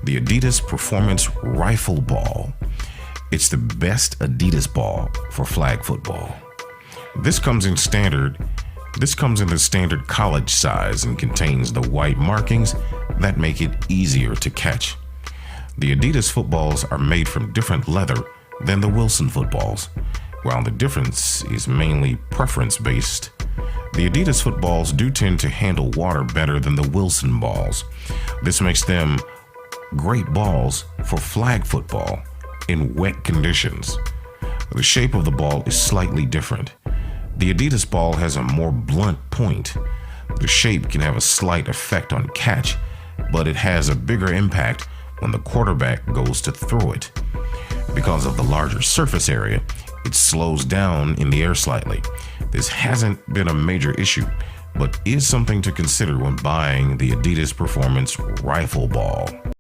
the Adidas Performance Rifle Ball. It's the best Adidas ball for flag football. This comes in the standard college size and contains the white markings that make it easier to catch. The Adidas footballs are made from different leather than the Wilson footballs. While the difference is mainly preference-based, the Adidas footballs do tend to handle water better than the Wilson balls. This makes them great balls for flag football in wet conditions. The shape of the ball is slightly different. The Adidas ball has a more blunt point. The shape can have a slight effect on catch, but it has a bigger impact when the quarterback goes to throw it. Because of the larger surface area, it slows down in the air slightly. This hasn't been a major issue, but is something to consider when buying the Adidas Performance Rifle Ball.